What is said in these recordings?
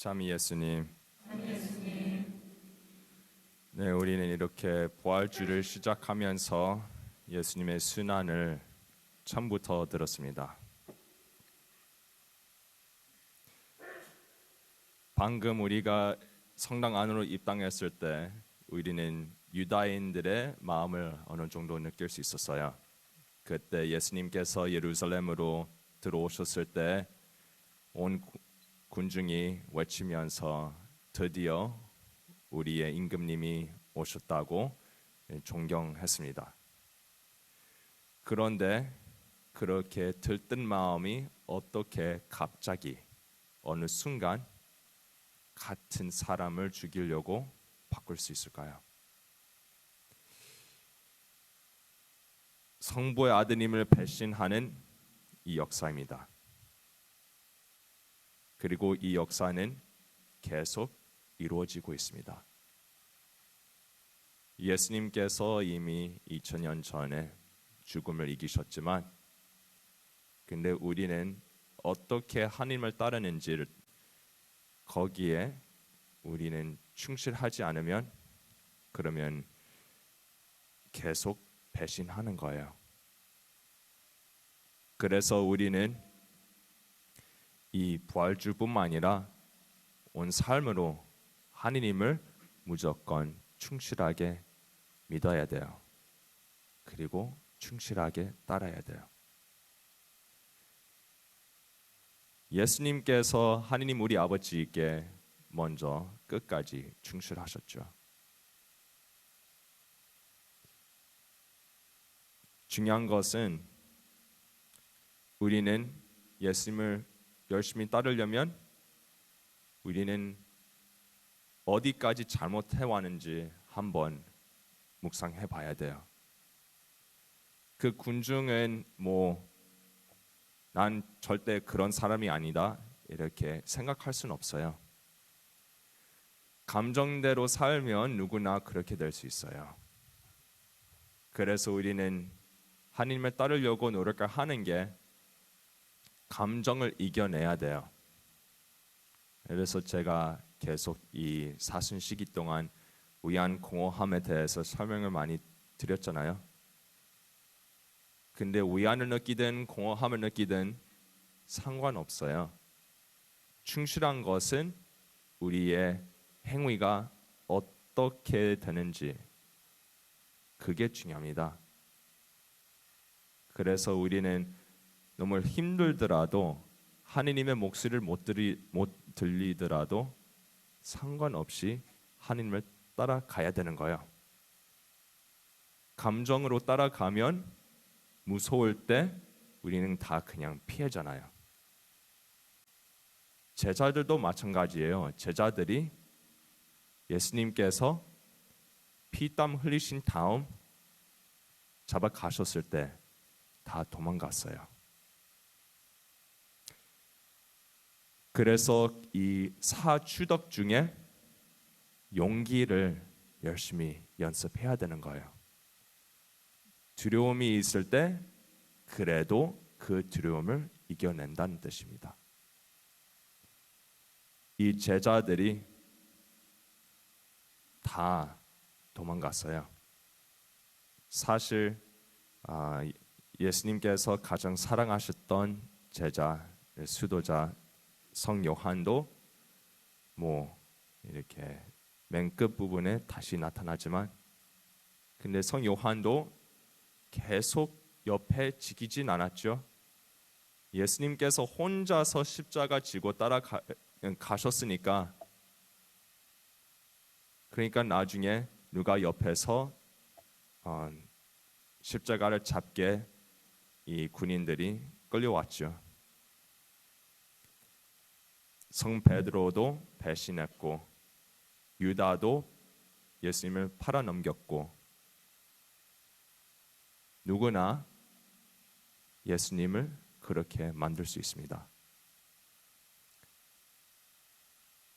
참 예수님. 네, 우리는 이렇게 부활주를 시작하면서 예수님의 순환을 처음부터 들었습니다. 방금 우리가 성당 안으로 입당했을 때 우리는 유다인들의 마음을 어느 정도 느낄 수 있었어요. 그때 예수님께서 예루살렘으로 들어오셨을 때 온 군중이 외치면서 드디어 우리의 임금님이 오셨다고 존경했습니다. 그런데 그렇게 들뜬 마음이 어떻게 갑자기 어느 순간 같은 사람을 죽이려고 바꿀 수 있을까요? 성부의 아드님을 배신하는 이 역사입니다. 그리고 이 역사는 계속 이루어지고 있습니다. 예수님께서 이미 2000년 전에 죽음을 이기셨지만 근데 우리는 어떻게 하나님을 따르는지를 거기에 우리는 충실하지 않으면 그러면 계속 배신하는 거예요. 그래서 우리는 이 부활주뿐만 아니라 온 삶으로 하느님을 무조건 충실하게 믿어야 돼요. 그리고 충실하게 따라야 돼요. 예수님께서 하느님 우리 아버지께 먼저 끝까지 충실하셨죠. 중요한 것은 우리는 예수님을 열심히 따르려면 우리는 어디까지 잘못해 왔는지 한번 묵상해 봐야 돼요. 그 군중은 난 절대 그런 사람이 아니다 이렇게 생각할 수는 없어요. 감정대로 살면 누구나 그렇게 될 수 있어요. 그래서 우리는 하나님을 따르려고 노력을 하는 게 감정을 이겨내야 돼요. 그래서 제가 계속 이 사순 시기 동안 위안 공허함에 대해서 설명을 많이 드렸잖아요. 근데 위안을 느끼든 공허함을 느끼든 상관없어요. 충실한 것은 우리의 행위가 어떻게 되는지 그게 중요합니다. 그래서 우리는 너무 힘들더라도 하느님의 목소리를 못 들리더라도 상관없이 하느님을 따라가야 되는 거예요. 감정으로 따라가면 무서울 때 우리는 다 그냥 피하잖아요. 제자들도 마찬가지예요. 제자들이 예수님께서 피땀 흘리신 다음 잡아가셨을 때 다 도망갔어요. 그래서 이 사추덕 중에 용기를 열심히 연습해야 되는 거예요. 두려움이 있을 때 그래도 그 두려움을 이겨낸다는 뜻입니다. 이 제자들이 다 도망갔어요. 사실 예수님께서 가장 사랑하셨던 제자, 수도자 성 요한도 이렇게 맨 끝 부분에 다시 나타나지만 근데 성 요한도 계속 옆에 지키진 않았죠. 예수님께서 혼자서 십자가 지고 따라가셨으니까 그러니까 나중에 누가 옆에서 십자가를 잡게 이 군인들이 끌려왔죠. 성 베드로도 배신했고 유다도 예수님을 팔아넘겼고 누구나 예수님을 그렇게 만들 수 있습니다.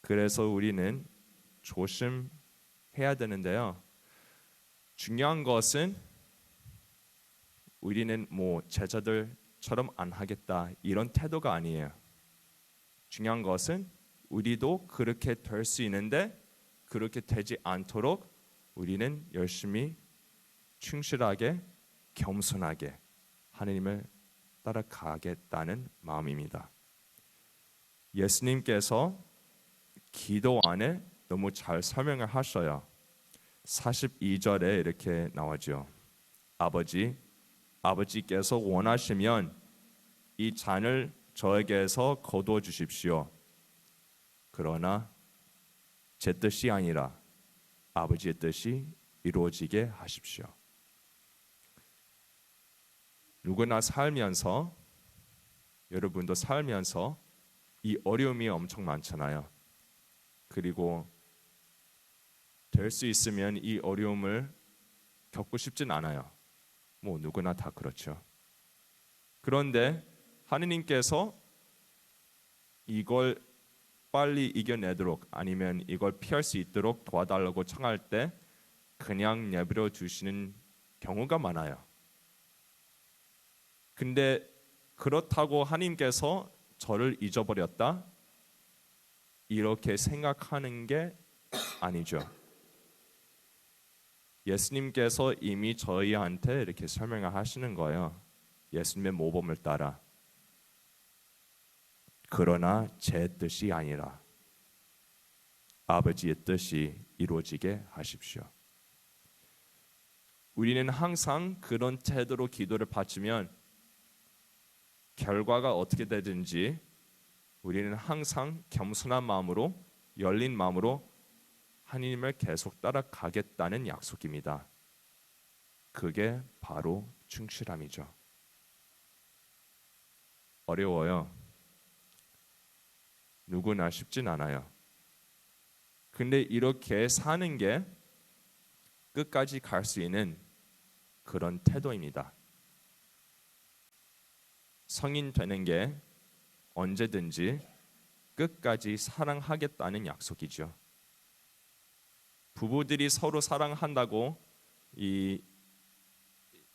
그래서 우리는 조심해야 되는데요. 중요한 것은 우리는 제자들처럼 안 하겠다 이런 태도가 아니에요. 중요한 것은 우리도 그렇게 될 수 있는데 그렇게 되지 않도록 우리는 열심히 충실하게 겸손하게 하나님을 따라가겠다는 마음입니다. 예수님께서 기도 안에 너무 잘 설명을 하셔요. 42절에 이렇게 나오죠. 아버지께서 원하시면 이 잔을 저에게서 거두어 주십시오. 그러나 제 뜻이 아니라 아버지의 뜻이 이루어지게 하십시오. 누구나 살면서, 여러분도 살면서 이 어려움이 엄청 많잖아요. 그리고 될 수 있으면 이 어려움을 겪고 싶진 않아요. 뭐 누구나 다 그렇죠. 그런데 하느님께서 이걸 빨리 이겨내도록 아니면 이걸 피할 수 있도록 도와달라고 청할 때 그냥 내버려 두시는 경우가 많아요. 근데 그렇다고 하나님께서 저를 잊어버렸다? 이렇게 생각하는 게 아니죠. 예수님께서 이미 저희한테 이렇게 설명을 하시는 거예요. 예수님의 모범을 따라. 그러나 제 뜻이 아니라 아버지의 뜻이 이루어지게 하십시오. 우리는 항상 그런 태도로 기도를 바치면 결과가 어떻게 되든지 우리는 항상 겸손한 마음으로 열린 마음으로 하나님을 계속 따라가겠다는 약속입니다. 그게 바로 충실함이죠. 어려워요. 누구나 쉽진 않아요. 근데 이렇게 사는 게 끝까지 갈 수 있는 그런 태도입니다. 성인 되는 게 언제든지 끝까지 사랑하겠다는 약속이죠. 부부들이 서로 사랑한다고 이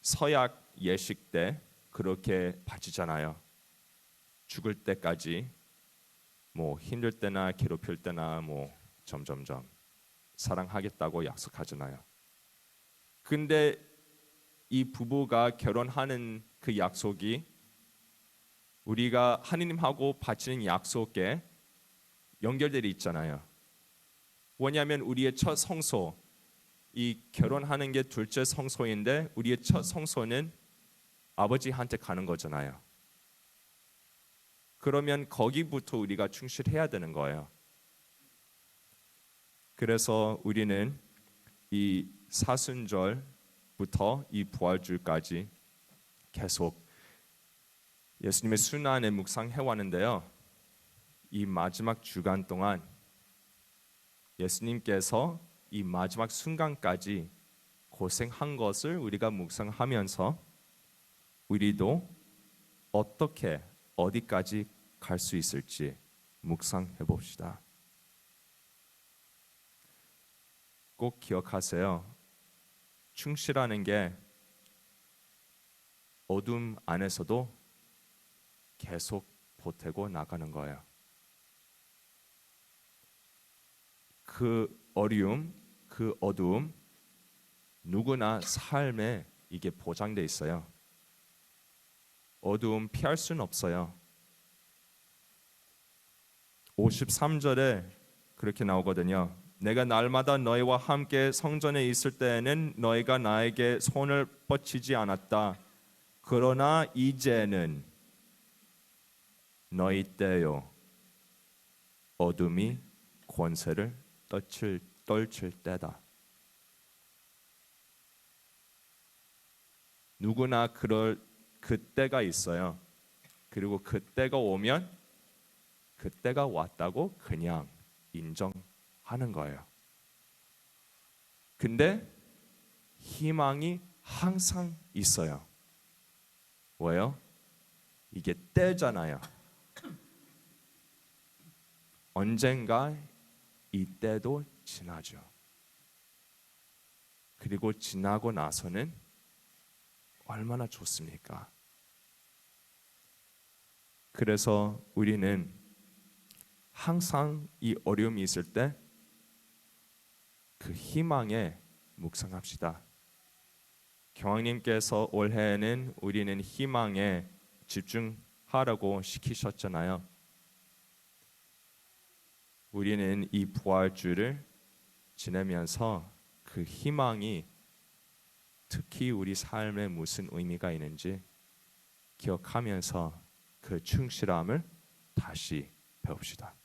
서약 예식 때 그렇게 바치잖아요. 죽을 때까지 뭐 힘들 때나 괴롭힐 때나 뭐 점점점 사랑하겠다고 약속하잖아요. 근데 이 부부가 결혼하는 그 약속이 우리가 하느님하고 바치는 약속에 연결되어 있잖아요. 왜냐하면 우리의 첫 성소, 이 결혼하는 게 둘째 성소인데 우리의 첫 성소는 아버지한테 가는 거잖아요. 그러면 거기부터 우리가 충실해야 되는 거예요. 그래서 우리는 이 사순절부터 이 부활주일까지 계속 예수님의 순환에 묵상해 왔는데요. 이 마지막 주간 동안 예수님께서 이 마지막 순간까지 고생한 것을 우리가 묵상하면서 우리도 어떻게 어디까지 갈 수 있을지 묵상해 봅시다. 꼭 기억하세요. 충실하는 게 어둠 안에서도 계속 보태고 나가는 거예요. 그 어려움, 그 어두움 누구나 삶에 이게 보장돼 있어요. 어두움 피할 수는 없어요. 53절에 그렇게 나오거든요. 내가 날마다 너희와 함께 성전에 있을 때에는 너희가 나에게 손을 뻗치지 않았다. 그러나 이제는 너희 때요 어둠이 권세를 떨칠 때다. 누구나 그럴 그때가 있어요. 그리고 그때가 오면 그때가 왔다고 그냥 인정하는 거예요. 근데 희망이 항상 있어요. 왜요? 이게 때잖아요. 언젠가 이 때도 지나죠. 그리고 지나고 나서는 얼마나 좋습니까? 그래서 우리는 항상 이 어려움이 있을 때 그 희망에 묵상합시다. 경황님께서 올해는 우리는 희망에 집중하라고 시키셨잖아요. 우리는 이 부활주를 지내면서 그 희망이 특히 우리 삶에 무슨 의미가 있는지 기억하면서 그 충실함을 다시 배웁시다.